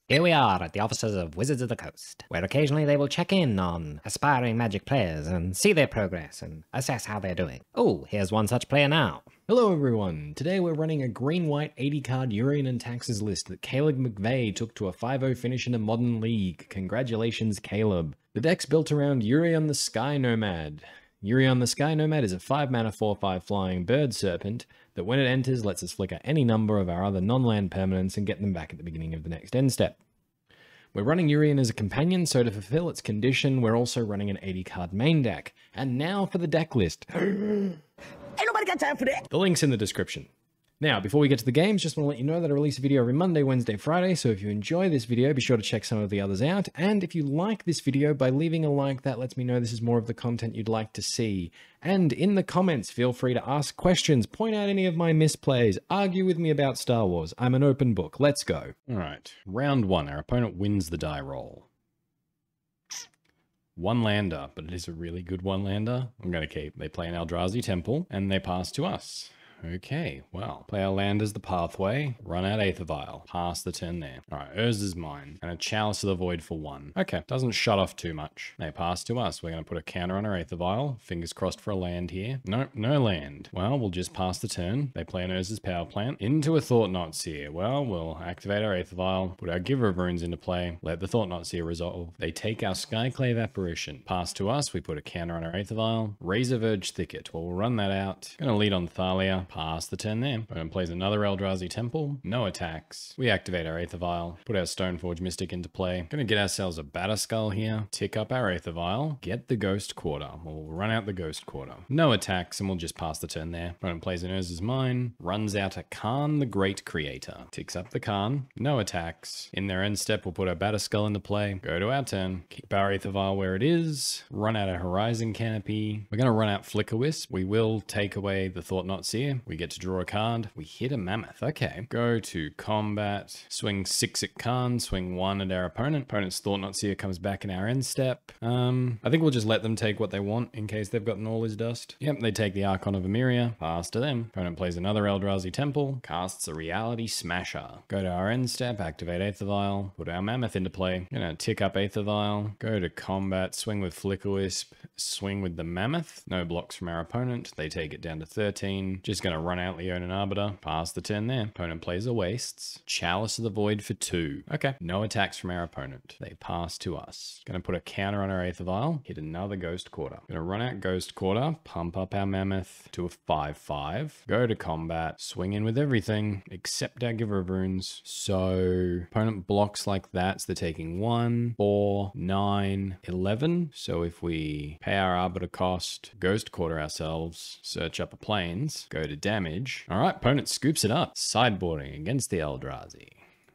Here we are at the offices of Wizards of the Coast, where occasionally they will check in on aspiring Magic players and see their progress and assess how they're doing. Oh, here's one such player now. Hello everyone, today we're running a green-white 80 card Yorion and Taxes list that Caleb McVeigh took to a 5-0 finish in a modern league. Congratulations Caleb. The deck's built around Yorion the Sky Nomad. Yorion the Sky Nomad is a 5-mana 4/5 flying bird serpent that when it enters lets us flicker any number of our other non-land permanents and get them back at the beginning of the next end step. We're running Yorion as a companion, so to fulfill its condition, we're also running an 80 card main deck. And now for the deck list. Ain't nobody got time for that. The link's in the description. Now, before we get to the games, just want to let you know that I release a video every Monday, Wednesday, Friday, so if you enjoy this video, be sure to check some of the others out, and if you like this video, by leaving a like, that lets me know this is more of the content you'd like to see. And in the comments, feel free to ask questions, point out any of my misplays, argue with me about Star Wars. I'm an open book. Let's go. Alright, round one. Our opponent wins the die roll. One lander, but it is a really good one lander. I'm going to keep. They play an Eldrazi Temple, and they pass to us. Okay, well, play our land as the pathway, run out Aether Vial, pass the turn there. Alright, Urza's mine, and a Chalice of the Void for 1. Okay, doesn't shut off too much. They pass to us, we're going to put a counter on our Aether Vial, fingers crossed for a land here. Nope, no land. Well, we'll just pass the turn. They play an Urza's Power Plant into a Thought-Knot Seer. Well, we'll activate our Aether Vial, put our Giver of Runes into play, let the Thought-Knot Seer resolve. They take our Skyclave Apparition. Pass to us, we put a counter on our Aether Vial, Razor Verge Thicket. Well, we'll run that out. Gonna lead on Thalia. Pass the turn there. Opponent plays another Eldrazi Temple. No attacks. We activate our Aether Vial. Put our Stoneforge Mystic into play. Gonna get ourselves a Batterskull here. Tick up our Aether Vial. Get the Ghost Quarter. We'll run out the Ghost Quarter. No attacks and we'll just pass the turn there. Opponent plays an Urza's Mine. Runs out a Khan the Great Creator. Ticks up the Khan. No attacks. In their end step, we'll put our Batterskull into play. Go to our turn. Keep our Aether Vial where it is. Run out a Horizon Canopy. We're gonna run out Flicker Wisp. We will take away the Thought-Knot Seer. We get to draw a card. We hit a Mammoth. Okay. Go to combat. Swing 6 at Khan. Swing 1 at our opponent. Opponent's Thought-Knot Seer comes back in our end step. I think we'll just let them take what they want in case they've gotten all his dust. Yep, they take the Archon of Emeria. Pass to them. Opponent plays another Eldrazi Temple. Casts a Reality Smasher. Go to our end step. Activate Aether Vial. Put our Mammoth into play. Gonna tick up Aether Vial. Go to combat. Swing with Flicker Wisp. Swing with the Mammoth. No blocks from our opponent. They take it down to 13. Just gonna run out Leonin Arbiter. Pass the turn there. Opponent plays a Wastes. Chalice of the Void for 2. Okay. No attacks from our opponent. They pass to us. Gonna put a counter on our Aether Vial. Hit another Ghost Quarter. Gonna run out Ghost Quarter. Pump up our Mammoth to a 5/5. Go to combat. Swing in with everything except our Giver of Runes. So opponent blocks like that. So they're taking 1, 4, 9, 11. So if we pay our Arbiter cost, Ghost Quarter ourselves, search upper planes, go to damage. All right, opponent scoops it up. Sideboarding against the Eldrazi.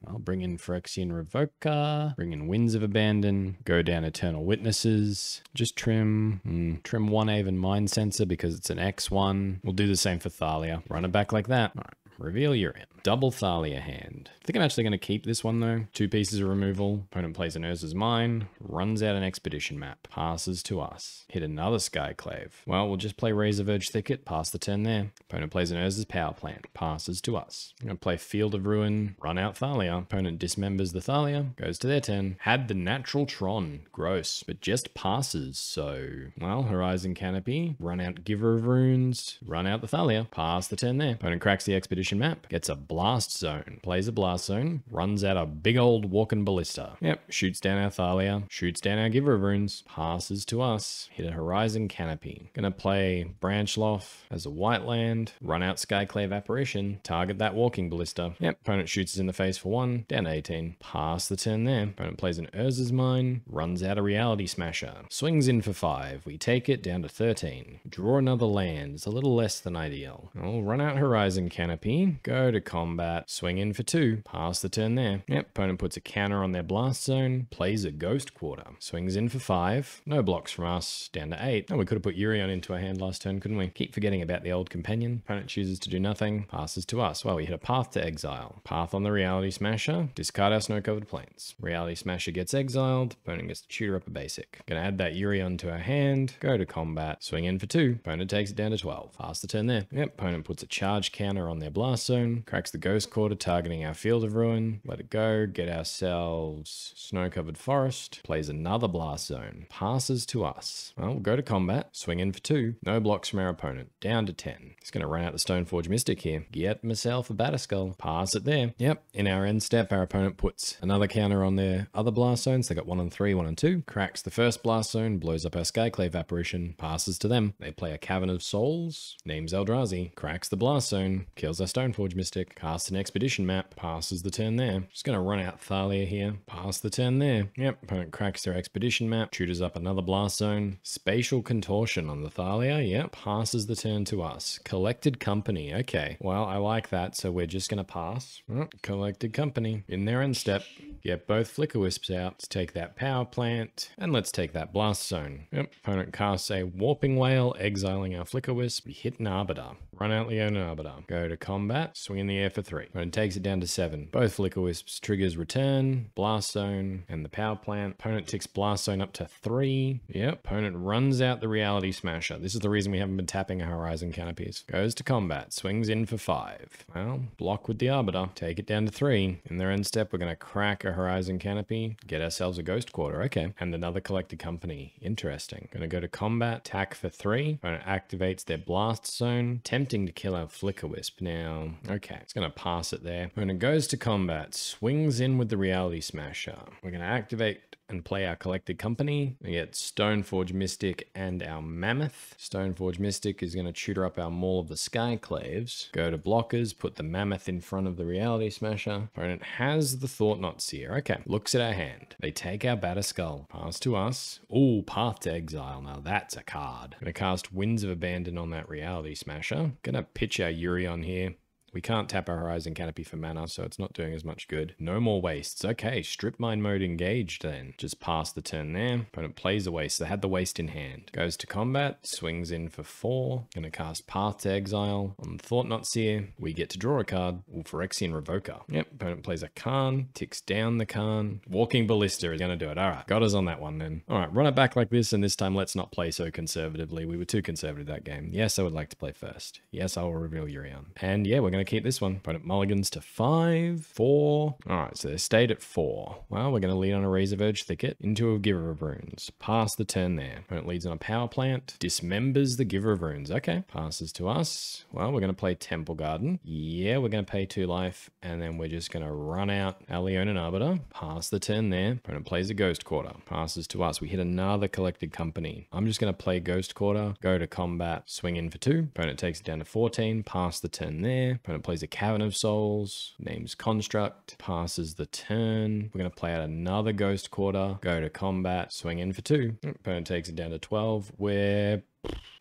I'll bring in Phyrexian Revoker, bring in Winds of Abandon, go down Eternal Witnesses, just trim 1 Aven Mind Sensor because it's an X1. We'll do the same for Thalia. Run it back like that. All right. Reveal Yorion. Double Thalia hand. I think I'm actually going to keep this one though. 2 pieces of removal. Opponent plays an Urza's Mine. Runs out an Expedition map. Passes to us. Hit another Skyclave. Well, we'll just play Razor Verge Thicket. Pass the turn there. Opponent plays an Urza's Power Plant. Passes to us. I'm going to play Field of Ruin. Run out Thalia. Opponent dismembers the Thalia. Goes to their turn. Had the natural Tron. Gross. But just passes. So, well, Horizon Canopy. Run out Giver of Runes. Run out the Thalia. Pass the turn there. Opponent cracks the Expedition map, gets a Blast Zone, plays a Blast Zone, runs out a big old walking Ballista. Yep, shoots down our Thalia, shoots down our Giver of Runes, passes to us, hit a Horizon Canopy. Gonna play Branchloft as a white land, run out Skyclave Apparition, target that walking Ballista. Yep, opponent shoots us in the face for 1, down to 18. Pass the turn there. Opponent plays an Urza's Mine, runs out a Reality Smasher, swings in for 5. We take it down to 13. Draw another land. It's a little less than ideal. I'll run out Horizon Canopy. Go to combat, swing in for 2, pass the turn there. Yep, opponent puts a counter on their Blast Zone, plays a Ghost Quarter, swings in for 5, no blocks from us, down to 8. Oh, we could have put Yorion into our hand last turn, couldn't we? Keep forgetting about the old companion. Opponent chooses to do nothing, passes to us. Well, we hit a Path to Exile. Path on the Reality Smasher, discard our Snow-Covered Plains. Reality Smasher gets exiled, opponent gets to tutor up a basic. Gonna add that Yorion to our hand, go to combat, swing in for 2, opponent takes it down to 12. Pass the turn there. Yep, opponent puts a charge counter on their Blast Blast Zone, cracks the Ghost Quarter targeting our Field of Ruin, let it go, get ourselves Snow-Covered Forest, plays another Blast Zone, passes to us. Well, we'll go to combat, swing in for 2, no blocks from our opponent, down to 10. He's going to run out the Stoneforge Mystic here, get myself a Batterskull, pass it there. Yep, in our end step, our opponent puts another counter on their other Blast Zones. They got 1 and 3, 1 and 2, cracks the first Blast Zone, blows up our Skyclave Apparition, passes to them. They play a Cavern of Souls, names Eldrazi, cracks the Blast Zone, kills our Stoneforge Mystic, casts an Expedition Map, passes the turn there. Just going to run out Thalia here, pass the turn there. Yep, opponent cracks their Expedition Map, tutors up another Blast Zone, Spatial Contortion on the Thalia, yep, passes the turn to us. Collected Company, okay, well, I like that, so we're just going to pass. Collected Company, in their end step, get both Flicker Wisps out, let's take that Power Plant, and let's take that Blast Zone. Yep, opponent casts a Warping Whale, exiling our Flicker Wisp, we hit an Arbiter, run out Leona Arbiter, go to combat, swing in the air for 3, opponent takes it down to 7, both Flicker Wisps triggers return, Blast Zone, and the Power Plant, opponent ticks Blast Zone up to 3, yep, opponent runs out the Reality Smasher, this is the reason we haven't been tapping our Horizon Canopies, goes to combat, swings in for 5, well, block with the Arbiter, take it down to 3, in their end step we're going to crack a Horizon Canopy, get ourselves a Ghost Quarter, okay, and another Collected Company, interesting, going to go to combat, attack for 3, opponent activates their Blast Zone, tempting to kill our Flicker Wisp, now, okay, it's going to pass it there, opponent goes to combat, swings in with the Reality Smasher, we're going to activate and play our Collected Company. We get Stoneforge Mystic and our Mammoth. Stoneforge Mystic is going to tutor up our Maul of the Skyclaves. Go to blockers, put the Mammoth in front of the Reality Smasher. Opponent has the Thought-Knot Seer. Okay, looks at our hand. They take our Batterskull. Pass to us. Ooh, Path to Exile. Now that's a card. Gonna cast Winds of Abandon on that Reality Smasher. Gonna pitch our Yorion here. We can't tap our Horizon Canopy for mana, so it's not doing as much good. No more wastes. Okay, Strip Mine mode engaged then. Just pass the turn there. Opponent plays a waste. They had the waste in hand. Goes to combat, swings in for 4. Gonna cast Path to Exile on the Thought-Knot Seer. We get to draw a card. Phyrexian Revoker. Yep, opponent plays a Karn, ticks down the Karn. Walking Ballista is gonna do it. Alright, got us on that one then. Alright, run it back like this, and this time let's not play so conservatively. We were too conservative that game. Yes, I would like to play first. Yes, I will reveal Yorion. And yeah, we're gonna keep this one. Opponent mulligans to 5, 4. Alright, so they stayed at 4. Well, we're going to lead on a Razorverge Thicket into a Giver of Runes. Pass the turn there. Opponent leads on a Power Plant. Dismembers the Giver of Runes. Okay, passes to us. Well, we're going to play Temple Garden. Yeah, we're going to pay 2 life, and then we're just going to run out our Leonin Arbiter. Pass the turn there. Opponent plays a Ghost Quarter. Passes to us. We hit another Collected Company. I'm just going to play Ghost Quarter, go to combat, swing in for 2. Opponent takes it down to 14. Pass the turn there. Opponent plays a Cavern of Souls, names Construct, passes the turn. We're going to play out another Ghost Quarter, go to combat, swing in for 2. Opponent takes it down to 12.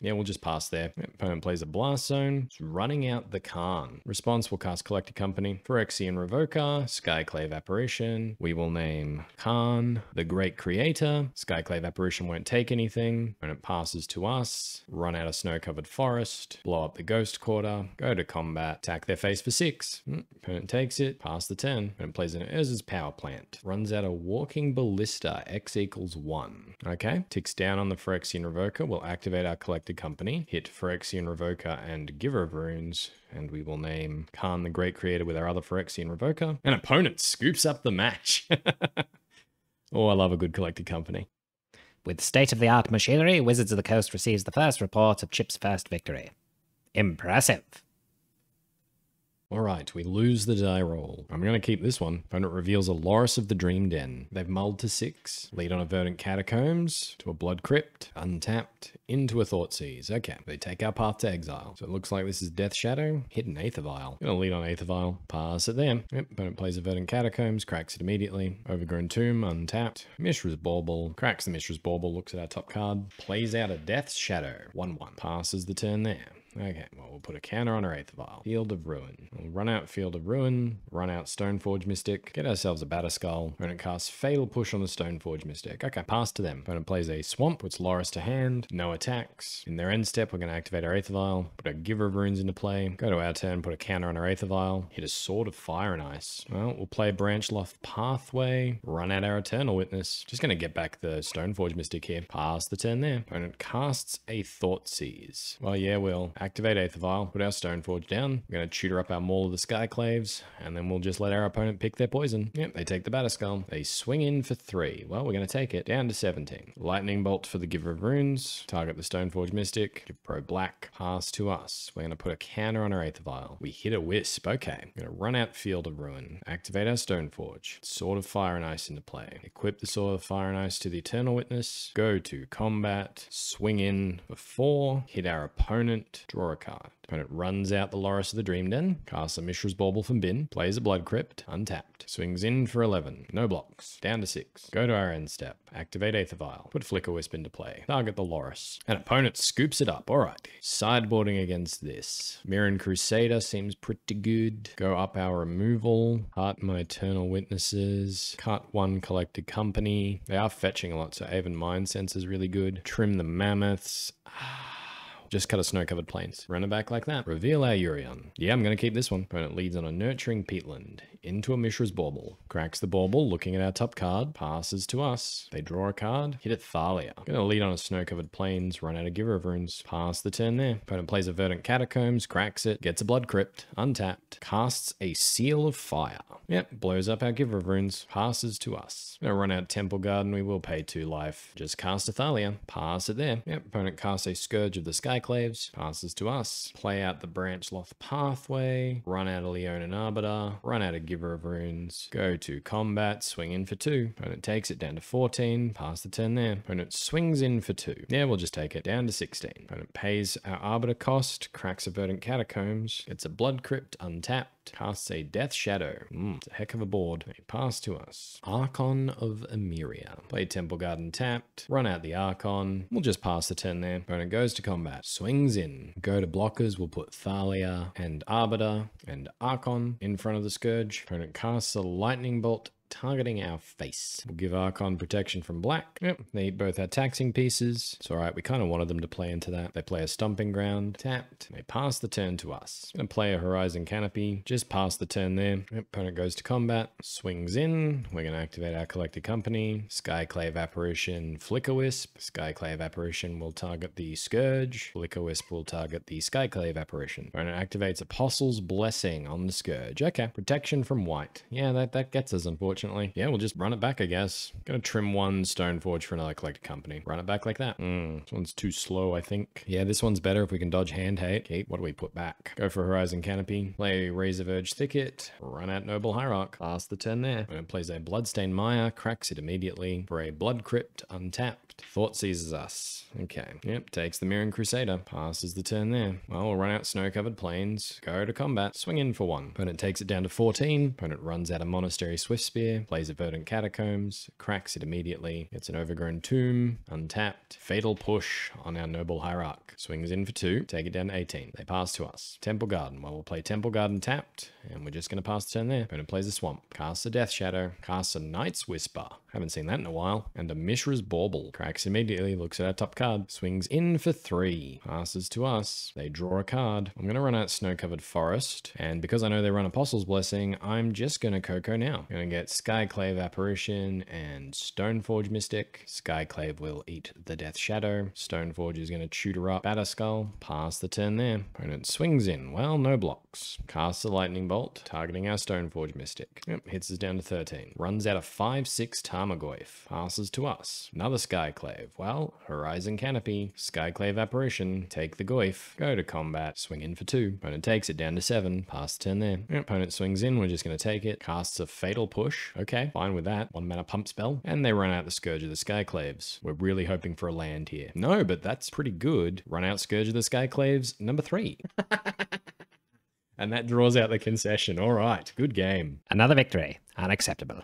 Yeah, we'll just pass there. Opponent plays a Blast Zone. It's running out the Karn. Response will cast Collected Company, Phyrexian Revoker, Skyclave Apparition. We will name Karn, the Great Creator. Skyclave Apparition won't take anything. Opponent passes to us. Run out a Snow-Covered Forest. Blow up the Ghost Quarter. Go to combat. Attack their face for 6. Opponent takes it. Pass the turn. Opponent plays an Urza's Power Plant. Runs out a Walking Ballista. X equals 1. Okay. Ticks down on the Phyrexian Revoker. We'll activate our Collected Company, hit Phyrexian Revoker and Giver of Runes, and we will name Karn the Great Creator with our other Phyrexian Revoker. And opponent scoops up the match. Oh, I love a good Collected Company. With state-of-the-art machinery, Wizards of the Coast receives the first report of Chip's first victory. Impressive. Alright, we lose the die roll. I'm going to keep this one. Opponent reveals a Loris of the Dream Den. They've mulled to 6. Lead on a Verdant Catacombs, to a Blood Crypt, untapped, into a Thoughtseize. Okay, they take our Path to Exile. So it looks like this is Death Shadow. Hit an Aether Vial. Going to lead on Aether Vial. Pass it there. Yep, opponent plays a Verdant Catacombs, cracks it immediately. Overgrown Tomb, untapped. Mishra's Bauble. Cracks the Mishra's Bauble, looks at our top card. Plays out a Death Shadow. 1-1. Passes the turn there. Okay, well, we'll put a counter on our Aether Vial. Field of Ruin. We'll run out Field of Ruin, run out Stoneforge Mystic, get ourselves a Batterskull. Opponent casts Fatal Push on the Stoneforge Mystic. Okay, pass to them. Opponent plays a Swamp, puts Loris to hand, no attacks. In their end step, we're going to activate our Aether Vial, put a Giver of Runes into play, go to our turn, put a counter on our Aether Vial, hit a Sword of Fire and Ice. Well, we'll play Branchloft Pathway, run out our Eternal Witness. Just going to get back the Stoneforge Mystic here. Pass the turn there. Opponent casts a Thoughtseize. Well, yeah, we'll activate Aether Vial, put our Stoneforge down. We're going to tutor up our Maul all of the Skyclaves, and then we'll just let our opponent pick their poison. Yep, they take the Batterskull. They swing in for 3. Well, we're going to take it down to 17. Lightning Bolt for the Giver of Runes. Target the Stoneforge Mystic. Give Pro Black. Pass to us. We're going to put a counter on our Aether Vial. We hit a Wisp. Okay. We're going to run out Field of Ruin. Activate our Stoneforge. Sword of Fire and Ice into play. Equip the Sword of Fire and Ice to the Eternal Witness. Go to combat. Swing in for 4. Hit our opponent. Draw a card. Opponent runs out the Loris of the Dream Den, casts a Mishra's Bauble from bin, plays a Blood Crypt, untapped, swings in for 11, no blocks, down to 6, go to our end step, activate Aether Vial, put Flicker Wisp into play, target the Loris. An opponent scoops it up, alright. Sideboarding against this. Mirren Crusader seems pretty good. Go up our removal, heart my Eternal Witnesses, cut 1 Collected Company. They are fetching a lot, so Avon Mind Sense is really good. Trim the Mammoths. Just cut a Snow-Covered Plains. Run it back like that. Reveal our Yorion. Yeah, I'm going to keep this one. Opponent leads on a Nurturing Peatland. Into a Mishra's Bauble. Cracks the Bauble, looking at our top card. Passes to us. They draw a card. Hit it Thalia. Going to lead on a Snow-Covered Plains. Run out a Giver of Runes. Pass the turn there. Opponent plays a Verdant Catacombs. Cracks it. Gets a Blood Crypt. Untapped. Casts a Seal of Fire. Yep, blows up our Giver of Runes. Passes to us. Going to run out Temple Garden. We will pay 2 life. Just cast a Thalia. Pass it there. Yep, opponent casts a Scourge of the Skyclaves. Passes to us. Play out the Branch Loth Pathway. Run out a Leonin Arbiter. Run out a Giver of Runes. Go to combat. Swing in for 2. Opponent takes it down to 14. Pass the turn there. Opponent swings in for 2. Yeah, we'll just take it down to 16. Opponent pays our Arbiter cost. Cracks a Verdant Catacombs. Gets a Blood Crypt. Untapped. Casts a Death Shadow. It's a heck of a board. They pass to us. Archon of Emeria. Play Temple Garden tapped. Run out the Archon. We'll just pass the turn there. Opponent goes to combat. Swings in. Go to blockers. We'll put Thalia and Arbiter and Archon in front of the Scourge. Opponent casts a Lightning Bolt, targeting our face. We'll give Archon protection from black. Yep, they eat both our taxing pieces. It's alright, we kind of wanted them to play into that. They play a Stomping Ground, tapped. They pass the turn to us. Gonna play a Horizon Canopy, just pass the turn there. Yep, opponent goes to combat, swings in. We're gonna activate our Collected Company. Skyclave Apparition, Flicker Wisp. Skyclave Apparition will target the Scourge. Flicker Wisp will target the Skyclave Apparition. Opponent activates Apostle's Blessing on the Scourge. Okay, protection from white. Yeah, that gets us, unfortunately. Yeah, we'll just run it back, I guess. Gonna trim 1 Stoneforge for another Collected Company. Run it back like that. This one's too slow, I think. Yeah, this one's better if we can dodge Hand Hate. Okay, what do we put back? Go for Horizon Canopy. Play Razorverge Thicket. Run out Noble Hierarch. Pass the turn there. When it plays a Bloodstained Mire, cracks it immediately. For a Blood Crypt, untapped. Thought seizes us. Okay. Yep, takes the Mirren Crusader. Passes the turn there. Well, we'll run out Snow-Covered Plains. Go to combat. Swing in for 1. Opponent takes it down to 14. Opponent runs out a Monastery Swift Spear. Plays a Verdant Catacombs. Cracks it immediately. Gets an Overgrown Tomb. Untapped. Fatal Push on our Noble Hierarch. Swings in for 2. Take it down to 18. They pass to us. Temple Garden. Well, we'll play Temple Garden tapped. And we're just going to pass the turn there. Opponent plays a Swamp. Casts a Death Shadow. Casts a Night's Whisper. Haven't seen that in a while. And a Mishra's Bauble. Cracks immediately. Looks at our top card. Swings in for 3. Passes to us. They draw a card. I'm going to run out Snow-Covered Forest. And because I know they run Apostle's Blessing, I'm just going to Coco now. I'm going to get Skyclave Apparition and Stoneforge Mystic. Skyclave will eat the Death Shadow. Stoneforge is going to tutor up Batterskull. Pass the turn there. Opponent swings in. Well, no blocks. Casts a Lightning Bolt, targeting our Stoneforge Mystic. Yep, hits us down to 13. Runs out a 5/6 Tarmogoyf. Passes to us. Another Skyclave. Well, Horizon Canopy. Skyclave Apparition. Take the Goyf. Go to combat. Swing in for 2. Opponent takes it down to 7. Pass the turn there. Yep, opponent swings in. We're just going to take it. Casts a Fatal Push. Okay, fine with that. 1 mana pump spell. And they run out the Scourge of the Skyclaves. We're really hoping for a land here. No, but that's pretty good. Run out Scourge of the Skyclaves, number 3. And that draws out the concession. All right, good game. Another victory. Unacceptable.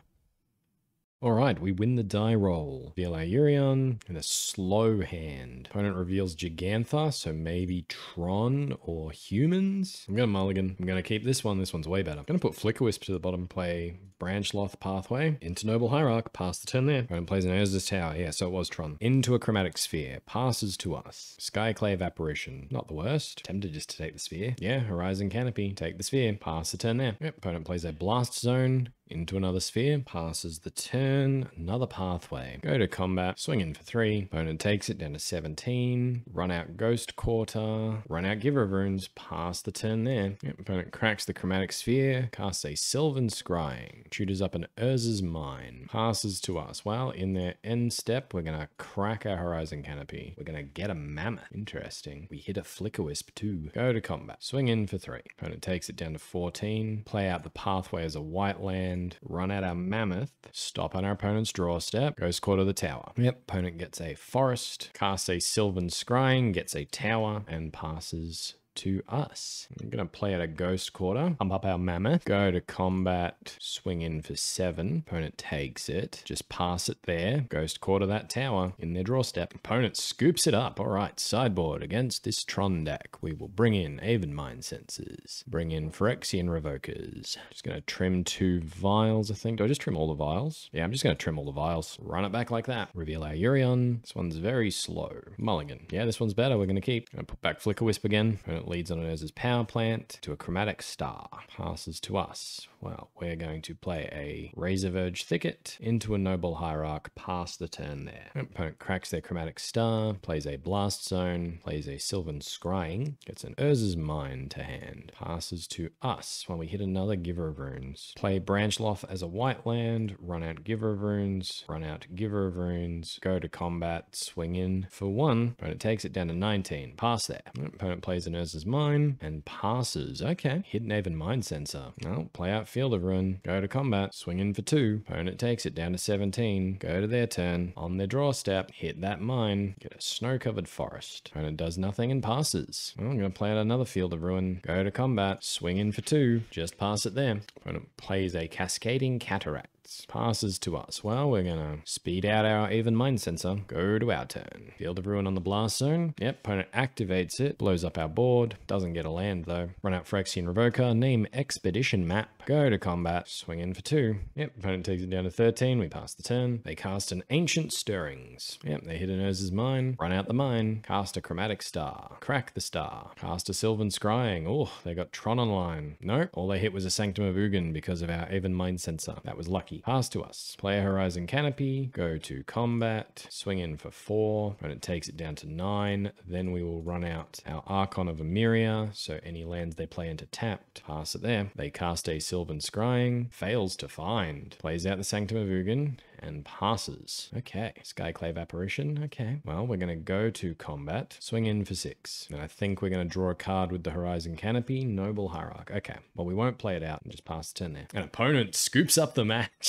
All right, we win the die roll. Reveal our Yorion in a slow hand. Opponent reveals Gigantha, so maybe Tron or humans. I'm going to mulligan. I'm going to keep this one. This one's way better. I'm going to put Flicker Wisp to the bottom, play Branchloth Pathway into Noble Hierarch, pass the turn there. Opponent plays an Urza's Tower, yeah, so it was Tron. Into a Chromatic Sphere, passes to us. Skyclave Apparition, not the worst. Tempted just to take the sphere. Yeah, Horizon Canopy, take the sphere, pass the turn there. Yep, opponent plays a Blast Zone, into another sphere, passes the turn, another pathway. Go to combat, swing in for 3. Opponent takes it down to 17. Run out Ghost Quarter, run out Giver of Runes, pass the turn there. Yep, opponent cracks the Chromatic Sphere, casts a Sylvan Scrying, tutors up an Urza's Mine, passes to us. Well, in their end step, we're gonna crack our Horizon Canopy. We're gonna get a Mammoth. Interesting. We hit a Flicker Wisp too. Go to combat, swing in for 3. Opponent takes it down to 14. Play out the pathway as a white land. Run out our Mammoth, stop on our opponent's draw step, Ghost Quarter the tower. Yep, opponent gets a forest, casts a Sylvan Scrying, gets a tower, and passes to us. I'm going to play at a Ghost Quarter, pump up our Mammoth, go to combat, swing in for 7. Opponent takes it, just pass it there, Ghost Quarter that tower in their draw step. Opponent scoops it up. All right, sideboard against this Tron deck. We will bring in Aven Mind Sensors, bring in Phyrexian Revokers. Just going to trim 2 vials, I think. Do I just trim all the vials? Yeah, I'm just going to trim all the vials. Run it back like that. Reveal our Yorion. This one's very slow. Mulligan. Yeah, this one's better. We're going to keep. Going to put back Flicker Wisp again. Opponent leads on an Urza's Power Plant to a Chromatic Star. Passes to us. Well, we're going to play a Razorverge Thicket into a Noble Hierarch, pass the turn there. Opponent cracks their Chromatic Star, plays a Blast Zone, plays a Sylvan Scrying, gets an Urza's Mine to hand, passes to us when we hit another Giver of Runes. Play Branchloth as a white land, run out Giver of Runes, run out Giver of Runes, go to combat, swing in for 1. Opponent takes it down to 19, pass there. Opponent plays an Urza's Mine and passes. Okay, hit an Aven Mind Sensor. Well, play out Field of Ruin, go to combat, swing in for 2. Opponent takes it down to 17, go to their turn, on their draw step, hit that mine, get a Snow-Covered Forest. Opponent does nothing and passes. Well, I'm going to play out another Field of Ruin, go to combat, swing in for 2, just pass it there. Opponent plays a Cascading Cataract. Passes to us. Well, we're gonna speed out our Aven Mind Sensor, go to our turn. Field of Ruin on the Blast Zone. Yep, opponent activates it, blows up our board, doesn't get a land though. Run out Phyrexian Revoker, name Expedition Map, go to combat, swing in for 2. Yep, opponent takes it down to 13, we pass the turn. They cast an Ancient Stirrings. Yep, they hit an Urza's Mine, run out the mine, cast a Chromatic Star, crack the star, cast a Sylvan Scrying. Oh, they got Tron online. No, all they hit was a Sanctum of Ugin because of our Aven Mind Sensor. That was lucky. Pass to us. Play a Horizon Canopy, go to combat, swing in for 4. Opponent takes it down to 9. Then we will run out our Archon of Emeria, so any lands they play into tapped. Pass it there. They cast a Sylvan Scrying, fails to find. Plays out the Sanctum of Ugin and passes. Okay, Skyclave Apparition. Okay, well, we're going to go to combat, swing in for 6. And I think we're going to draw a card with the Horizon Canopy, Noble Hierarch. Okay, well, we won't play it out and just pass the turn there. An opponent scoops up the match.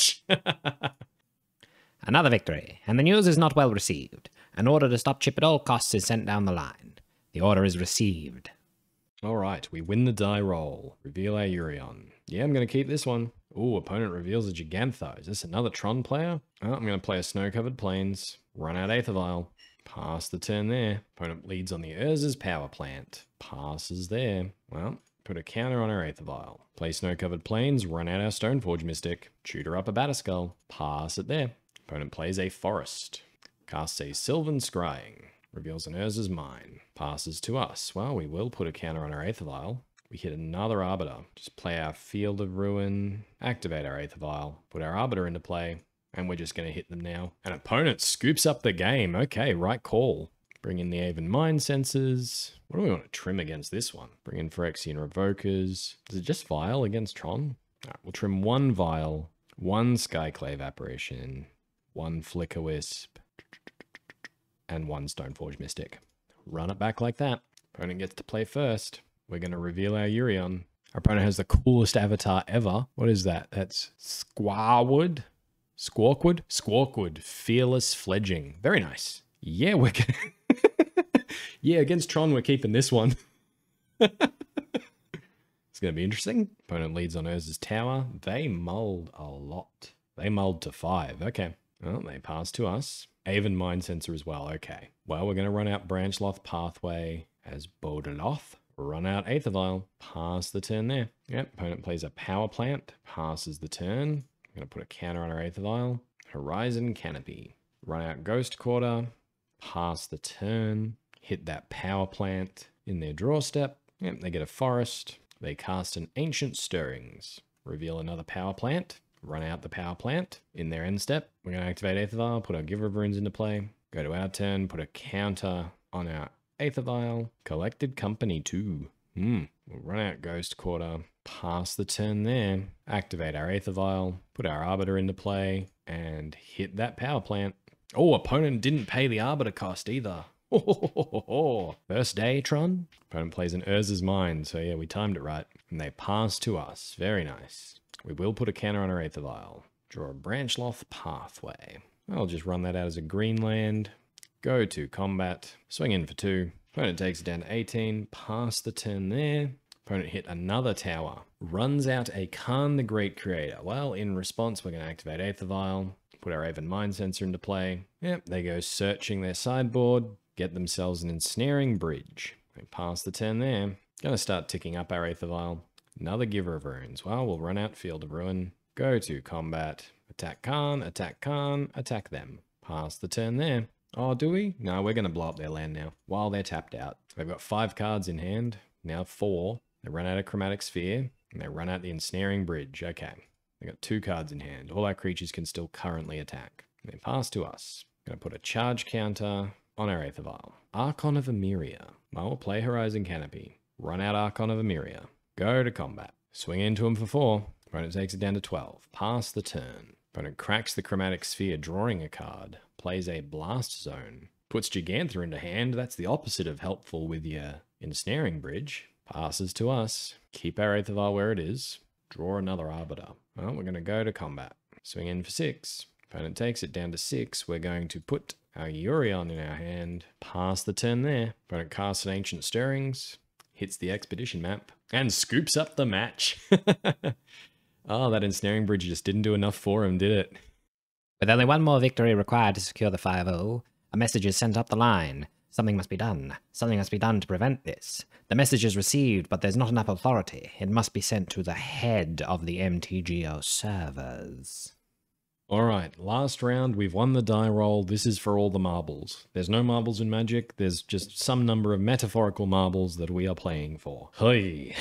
Another victory, and the news is not well received. An order to stop chip at all costs is sent down the line. The order is received. All right, we win the die roll. Reveal our Yorion. Yeah, I'm going to keep this one. Ooh, opponent reveals a Gigantho. Is this another Tron player? Oh, I'm going to play a Snow-Covered Plains, run out Aether Vial, pass the turn there. Opponent leads on the Urza's Power Plant, passes there. Well, put a counter on our Aether Vial. Play Snow-Covered Plains, run out our Stoneforge Mystic, tutor up a Batterskull, pass it there. Opponent plays a Forest, casts a Sylvan Scrying, reveals an Urza's Mine, passes to us. Well, we will put a counter on our Aether Vial. We hit another Arbiter. Just play our Field of Ruin, activate our Aether Vial, put our Arbiter into play, and we're just going to hit them now. An opponent scoops up the game. Okay, right call. Bring in the Aven Mind Sensors. What do we want to trim against this one? Bring in Phyrexian Revokers. Is it just Vial against Tron? All right, we'll trim 1 Vial, 1 Skyclave Apparition, 1 Flicker Wisp, and 1 Stoneforge Mystic. Run it back like that. Opponent gets to play first. We're going to reveal our Yorion. Our opponent has the coolest avatar ever. What is that? That's Squawwood? Squawkwood? Squawkwood. Fearless Fledging. Very nice. Yeah, we're yeah, against Tron, we're keeping this one. It's going to be interesting. Opponent leads on Urza's Tower. They mulled a lot. They mulled to 5. Okay. Well, they pass to us. Aven Mind Sensor as well. Okay. Well, we're going to run out Branchloth Pathway as Bodeloth. Run out Aether Vial. Pass the turn there. Yep. Opponent plays a Power Plant. Passes the turn. I'm going to put a counter on our Aether Vial. Horizon Canopy. Run out Ghost Quarter. Pass the turn. Hit that power plant in their draw step. Yep, they get a forest. They cast an Ancient Stirrings. Reveal another power plant. Run out the power plant in their end step. We're going to activate Aether Vial, put our Giver of Runes into play. Go to our turn, put a counter on our Aether Vial. Collected Company 2. We'll run out Ghost Quarter. Pass the turn there. Activate our Aether Vial. Put our Arbiter into play. And hit that power plant. Oh, opponent didn't pay the Arbiter cost either. First day, Tron. Opponent plays an Urza's Mind, so yeah, we timed it right. And they pass to us. Very nice. We will put a counter on our Aether Vial. Draw a Branchloth Pathway. I'll just run that out as a green land. Go to combat. Swing in for 2. Opponent takes it down to 18. Pass the turn there. Opponent hit another tower. Runs out a Khan the Great Creator. Well, in response, we're going to activate Aether Vial. Put our Aven Mind Sensor into play. Yep, they go searching their sideboard. Get themselves an Ensnaring Bridge. They pass the turn there. Gonna start ticking up our Aether Vial. Another Giver of Runes. Well, we'll run out Field of Ruin. Go to combat. Attack Khan, attack them. Pass the turn there. Oh, do we? No, we're gonna blow up their land now. While they're tapped out. They've got 5 cards in hand. Now 4. They run out of Chromatic Sphere. And they run out the Ensnaring Bridge. Okay. They got 2 cards in hand. All our creatures can still currently attack. They pass to us. Gonna put a charge counter on our Aether Vial. Archon of Emeria. Well, we'll play Horizon Canopy. Run out Archon of Emeria. Go to combat. Swing into him for 4. Opponent takes it down to 12. Pass the turn. Opponent cracks the Chromatic Sphere, drawing a card. Plays a Blast Zone. Puts Gigantha into hand. That's the opposite of helpful with your Ensnaring Bridge. Passes to us. Keep our Aether Vial where it is. Draw another Arbiter. Well, we're going to go to combat. Swing in for 6. Opponent takes it down to 6. We're going to put our Yorion in our hand. Pass the turn there. Opponent casts an Ancient Stirrings. Hits the Expedition map. And scoops up the match. Oh, that Ensnaring Bridge just didn't do enough for him, did it? With only one more victory required to secure the 5-0, a message is sent up the line. Something must be done. Something must be done to prevent this. The message is received, but there's not enough authority. It must be sent to the head of the MTGO servers. Alright, last round, we've won the die roll. This is for all the marbles. There's no marbles in Magic, there's just some number of metaphorical marbles that we are playing for. Hey!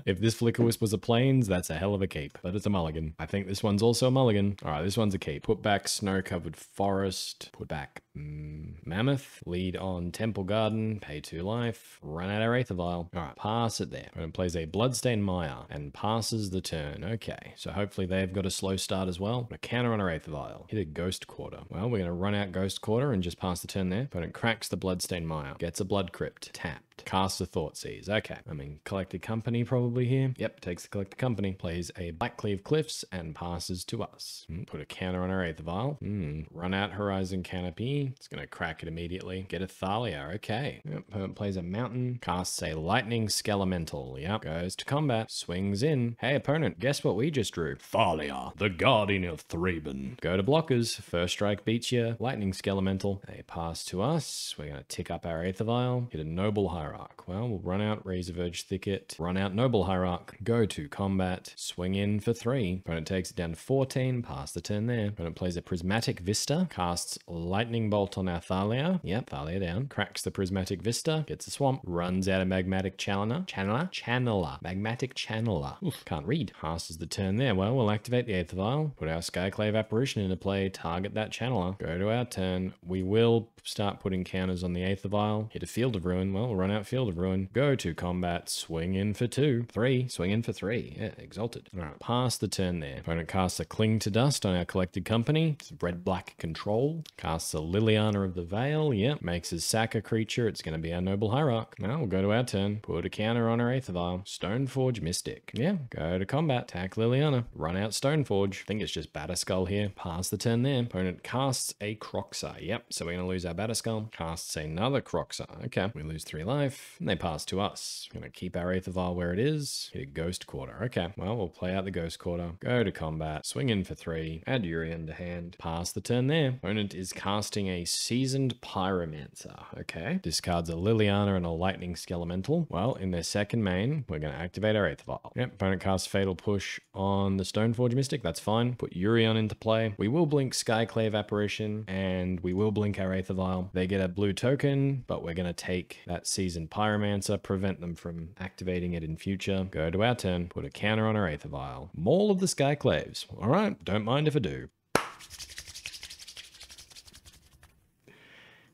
If this Flicker Wisp was a Plains, that's a hell of a keep, but it's a mulligan. I think this one's also a mulligan. Alright, this one's a keep. Put back Snow-Covered Forest, put back Mammoth, lead on Temple Garden, pay 2 life, run out our Aether Vial. Alright, pass it there. And plays a Bloodstained Mire and passes the turn. Okay, so hopefully they've got a slow start as well. A counter on our Aether Vial. Hit a Ghost Quarter. Well, we're going to run out Ghost Quarter and just pass the turn there. Opponent cracks the Bloodstained Mire. Gets a Blood Crypt. Tapped. Casts a Thoughtseize. Okay. I mean, Collected Company probably here. Yep, takes the Collected Company. Plays a Blackcleave Cliffs and passes to us. Put a counter on our Aether Vial. Run out Horizon Canopy. It's going to crack it immediately. Get a Thalia. Okay. Yep. Opponent plays a Mountain. Casts a Lightning Skelemental. Yep. Goes to combat. Swings in. Hey, opponent, guess what we just drew? Thalia, the Guardian of Thraben. Go to blockers. First strike beats you. Lightning Skelemental. They pass to us. We're going to tick up our Aether Vial. Hit a Noble Hierarch. Well, we'll run out Razorverge Thicket. Run out Noble Hierarch. Go to combat. Swing in for 3. Opponent takes it down to 14. Pass the turn there. Opponent plays a Prismatic Vista. Casts Lightning Bolt on our Thalia. Yep, Thalia down. Cracks the Prismatic Vista. Gets a Swamp. Runs out a Magmatic Channeler. Magmatic Channeler. Oof, can't read. Passes the turn there. Well, we'll activate the Aether Vial. Put our Skyclave Apparition into play. Target that Channeler. Go to our turn. We will start putting counters on the Aether Vial. Hit a Field of Ruin. Well, we'll run out Field of Ruin. Go to combat. Swing in for 2. 3. Swing in for 3. Yeah, Exalted. Alright, pass the turn there. Opponent casts a Cling to Dust on our Collected Company. It's red-black control. Casts a Liliana of the Veil. Yep. Makes his sack a creature. It's going to be our Noble Hierarch. Now we'll go to our turn. Put a counter on our Aether Vial. Stoneforge Mystic. Yeah. Go to combat. Attack Liliana. Run out Stoneforge. I think it's just Batterskull here. Pass the turn there. Opponent casts a Croxar. Yep. So we're going to lose our Batterskull. Casts another Croxar. Okay. We lose 3 life. And they pass to us. Going to keep our Aether Vial where it is. Hit a Ghost Quarter. Okay. Well, we'll play out the Ghost Quarter. Go to combat. Swing in for 3. Add Yorion to hand. Pass the turn there. Opponent is casting casting a Seasoned Pyromancer. Okay. Discards a Liliana and a Lightning Skelemental. Well, in their second main, we're going to activate our Aether Vial. Yep, opponent casts Fatal Push on the Stoneforge Mystic. That's fine. Put Yorion into play. We will blink Skyclave Apparition, and we will blink our Aether Vial. They get a blue token, but we're going to take that Seasoned Pyromancer, prevent them from activating it in future. Go to our turn, put a counter on our Aether Vial. Maul of the Skyclaves. All right, don't mind if I do.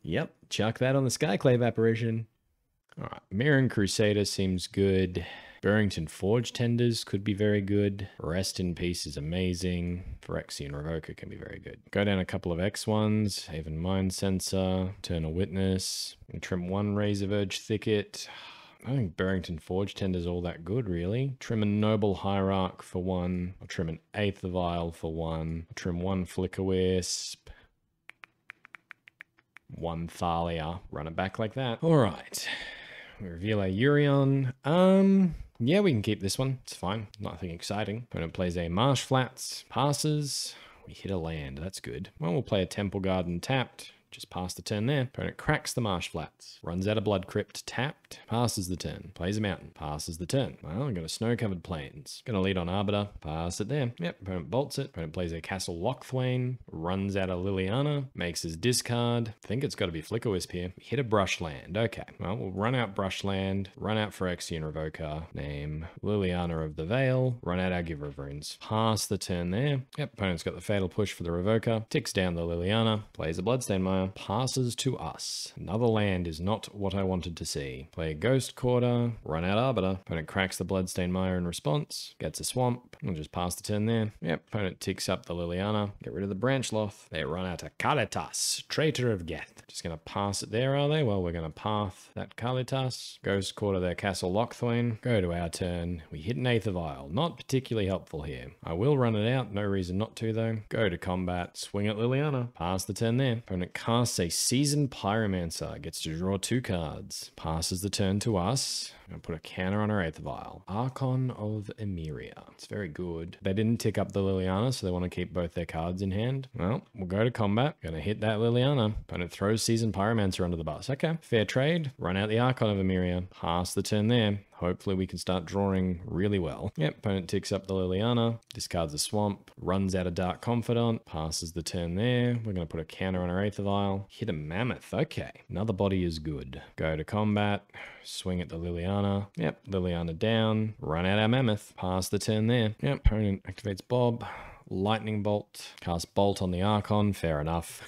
Yep, chuck that on the Skyclave Apparition. All right, Mirren Crusader seems good. Burrington Forge Tenders could be very good. Rest in Peace is amazing. Phyrexian Revoker can be very good. Go down a couple of X1s. Haven Mind Sensor. Eternal Witness. And trim one Razorverge Thicket. I don't think Burrington Forge Tender's all that good, really. Trim a Noble Hierarch for one. I'll trim an Aether Vial for one. I'll trim one Flicker Wisp. One Thalia. Run it back like that. All right. We reveal our Yorion. Yeah, we can keep this one. It's fine. Nothing exciting. Opponent plays a Marsh Flats. Passes. We hit a land. That's good. Well, we'll play a Temple Garden tapped. Just pass the turn there. Opponent cracks the Marsh Flats. Runs out of Blood Crypt tapped. Passes the turn. Plays a mountain. Passes the turn. Well, I've got a Snow-Covered Plains. Gonna lead on Arbiter. Pass it there. Yep, opponent bolts it. Opponent plays a Castle Lochthwain. Runs out of Liliana. Makes his discard. I think it's got to be Flicker Wisp here. Hit a Brushland. Okay, well, we'll run out Brushland. Run out Phyrexian Revoker. Name Liliana of the Vale. Run out our Giver of Runes. Pass the turn there. Yep, opponent's got the Fatal Push for the Revoker. Ticks down the Liliana. Plays a Bloodstained Mire. Passes to us. Another land is not what I wanted to see. Play a Ghost Quarter, run out Arbiter. Opponent cracks the Bloodstained Mire in response, gets a Swamp. We'll just pass the turn there. Yep, opponent ticks up the Liliana, get rid of the Branchloth. They run out a Kalitas, Traitor of Geth. Just gonna pass it there, are they? Well, we're gonna path that Kalitas. Ghost Quarter their Castle Lochthwain. Go to our turn. We hit an Aether Vial. Not particularly helpful here. I will run it out, no reason not to though. Go to combat, swing at Liliana. Pass the turn there. Opponent casts a Seasoned Pyromancer, gets to draw 2 cards. Passes the turn to us. I'm gonna put a counter on our Aether Vial. Archon of Emeria. It's very good. They didn't tick up the Liliana, so they want to keep both their cards in hand. Well, we'll go to combat. Gonna hit that Liliana. Opponent throws Seasoned Pyromancer under the bus. Okay, fair trade. Run out the Archon of Emeria. Pass the turn there. Hopefully we can start drawing really well. Yep, opponent ticks up the Liliana, discards the Swamp, runs out a Dark Confidant, passes the turn there. We're going to put a counter on our Aether Vial. Hit a Mammoth. Okay, another body is good. Go to combat, swing at the Liliana. Yep, Liliana down, run out our Mammoth, pass the turn there. Yep, opponent activates Bob, Lightning Bolt, cast Bolt on the Archon, fair enough.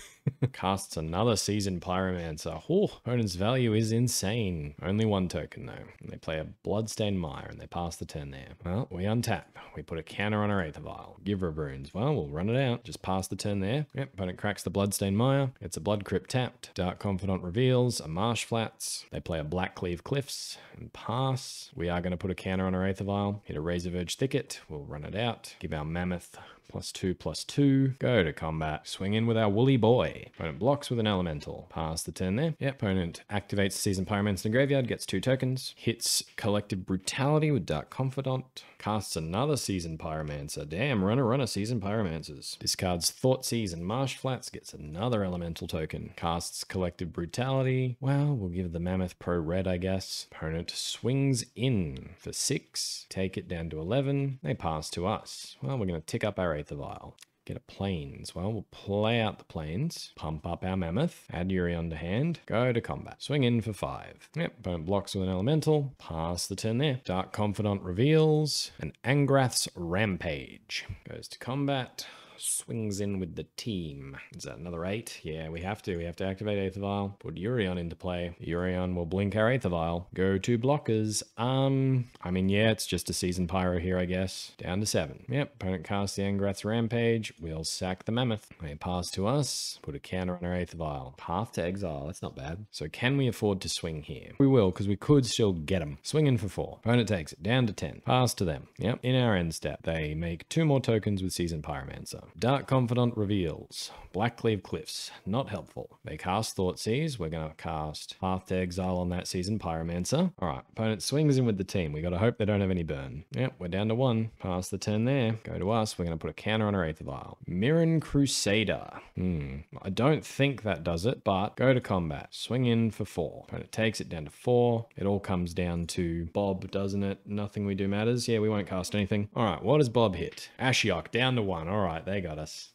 Casts another Seasoned Pyromancer. Oh, opponent's value is insane. Only 1 token though. And they play a Bloodstained Mire and they pass the turn there. Well, we untap. We put a counter on our Aether Vial. Giver of Runes. Well, we'll run it out. Just pass the turn there. Yep, opponent cracks the Bloodstained Mire. It's a Blood Crypt tapped. Dark Confidant reveals a Marsh Flats. They play a Blackcleave Cliffs and pass. We are going to put a counter on our Aether Vial. Hit a Razorverge Thicket. We'll run it out. Give our Mammoth +2/+2. Go to combat. Swing in with our Woolly Boy. Opponent blocks with an Elemental. Pass the turn there. Yep, opponent activates Seasoned Pyromancer in the graveyard, gets 2 tokens. Hits Collective Brutality with Dark Confidant. Casts another Seasoned Pyromancer. Damn, runner, Seasoned Pyromancers. Discards Thoughtseize and Marsh Flats, gets another Elemental token. Casts Collective Brutality. Well, we'll give the Mammoth Pro Red, I guess. Opponent swings in for 6. Take it down to 11. They pass to us. Well, we're going to tick up our Aether Vial. Get a Plains. Well, we'll play out the Plains. Pump up our Mammoth. Add Yorion to hand. Go to combat. Swing in for 5. Yep, opponent blocks with an Elemental. Pass the turn there. Dark Confidant reveals an Angrath's Rampage. Goes to combat. Swings in with the team. Is that another 8? Yeah, we have to. We have to activate Aether Vial. Put Yorion into play. Yorion will blink our Aether Vial. Go to blockers. I mean, yeah, it's just a Seasoned Pyro here, I guess. Down to 7. Yep, opponent casts the Angrath's Rampage. We'll sack the Mammoth. They pass to us. Put a counter on our Aether Vial. Path to Exile. That's not bad. So can we afford to swing here? We will, because we could still get them. Swing in for 4. Opponent takes it. Down to 10. Pass to them. Yep, in our end step. They make 2 more tokens with Seasoned Pyromancer. Dark Confidant reveals. Blackcleave Cliffs. Not helpful. They cast Thoughtseize. We're going to cast Path to Exile on that season, Pyromancer. Alright, opponent swings in with the team. We got to hope they don't have any burn. Yep, we're down to 1. Pass the turn there. Go to us. We're going to put a counter on our Aether Vial. Mirren Crusader. I don't think that does it, but go to combat. Swing in for 4. Opponent takes it down to 4. It all comes down to Bob, doesn't it? Nothing we do matters. Yeah, we won't cast anything. Alright, what does Bob hit? Ashiok, down to 1. Alright, they got us.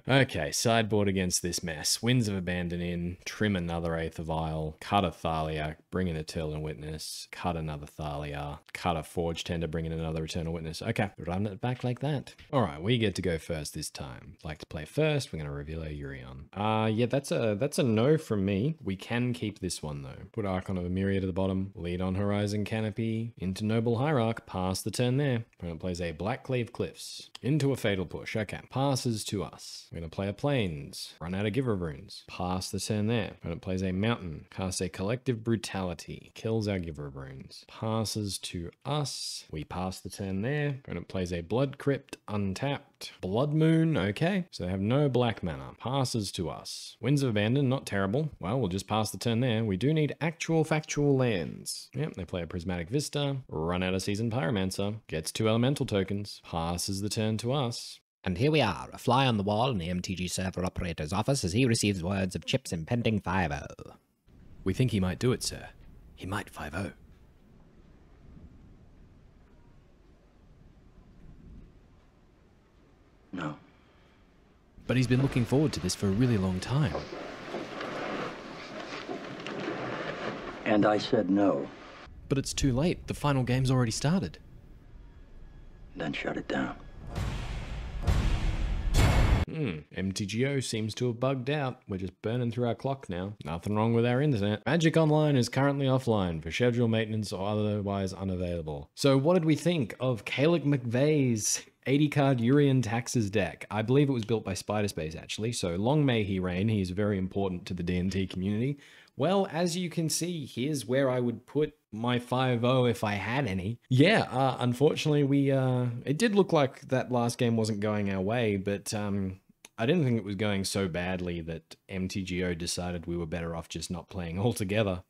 Okay, sideboard against this mess. Winds of Abandon in, trim another Aether Vial, cut a Thalia, bring in Eternal Witness, cut another Thalia, cut a Forge Tender, bring in another Eternal Witness. Okay, run it back like that. Alright, we get to go first this time. Like to play first, we're going to reveal our Yorion. Yeah, that's a no from me. We can keep this one though. Put Archon of a Myriad at the bottom, lead on Horizon Canopy, into Noble Hierarch, pass the turn there. Opponent plays a Blackcleave Cliffs, into a Fatal Push. Okay, passes to us. We're going to play a Plains, run out of Giver Runes, pass the turn there. Opponent plays a Mountain, casts a Collective Brutality, kills our Giver Runes, passes to us. We pass the turn there. Opponent plays a Blood Crypt, untapped. Blood Moon, okay. So they have no black mana. Passes to us. Winds of Abandon, not terrible. Well, we'll just pass the turn there. We do need actual factual lands. Yep, they play a Prismatic Vista, run out of Seasoned Pyromancer, gets 2 elemental tokens, passes the turn to us. And here we are, a fly on the wall in the MTG server operator's office as he receives words of Chip's impending 5-0. We think he might do it, sir. He might 5-0. No. But he's been looking forward to this for a really long time. And I said no. But it's too late. The final game's already started. Then shut it down. MTGO seems to have bugged out. We're just burning through our clock now. Nothing wrong with our internet. Magic Online is currently offline for schedule maintenance or otherwise unavailable. So what did we think of Caleb McVeigh's 80-card Yorion Taxes deck? I believe it was built by Spiderspace actually, so long may he reign. He is very important to the D&T community. Well, as you can see, here's where I would put my 5-0 if I had any. Yeah, unfortunately, it did look like that last game wasn't going our way, but I didn't think it was going so badly that MTGO decided we were better off just not playing altogether.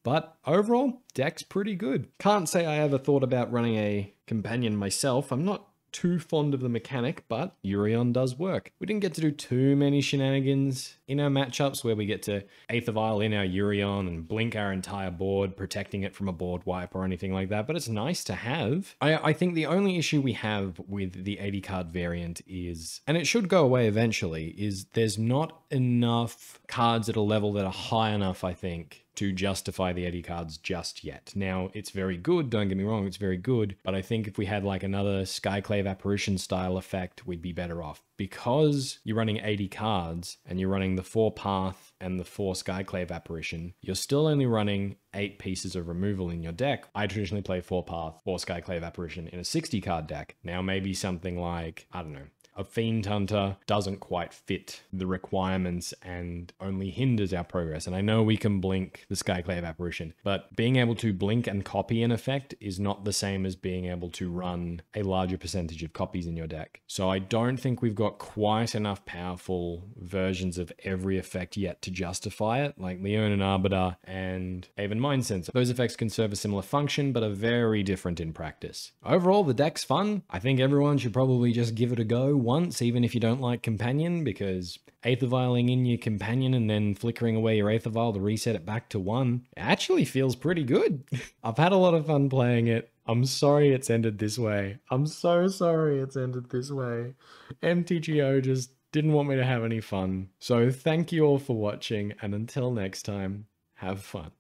But overall, deck's pretty good. Can't say I ever thought about running a companion myself. I'm not too fond of the mechanic, but Yorion does work. We didn't get to do too many shenanigans in our matchups where we get to Aether Vial in our Yorion and blink our entire board, protecting it from a board wipe or anything like that, but it's nice to have. I think the only issue we have with the 80 card variant is, and it should go away eventually, is there's not enough cards at a level that are high enough, I think, to justify the 80 cards just yet. Now, it's very good, don't get me wrong, it's very good, but I think if we had like another Skyclave Apparition style effect, we'd be better off. Because you're running 80 cards and you're running the 4 Path and the 4 Skyclave Apparition, you're still only running 8 pieces of removal in your deck. I traditionally play 4 Path, 4 Skyclave Apparition in a 60 card deck. Now maybe something like, I don't know, a Fiend Hunter doesn't quite fit the requirements and only hinders our progress. And I know we can blink the Skyclave Apparition, but being able to blink and copy an effect is not the same as being able to run a larger percentage of copies in your deck. So I don't think we've got quite enough powerful versions of every effect yet to justify it, like Leonin Arbiter and Haven Mind Sensor. Those effects can serve a similar function, but are very different in practice. Overall, the deck's fun. I think everyone should probably just give it a go once, even if you don't like Companion, because Aether Vialing in your Companion and then flickering away your Aether Vial to reset it back to 1 actually feels pretty good. I've had a lot of fun playing it. I'm sorry it's ended this way. I'm so sorry it's ended this way. MTGO just didn't want me to have any fun. So thank you all for watching, and until next time, have fun.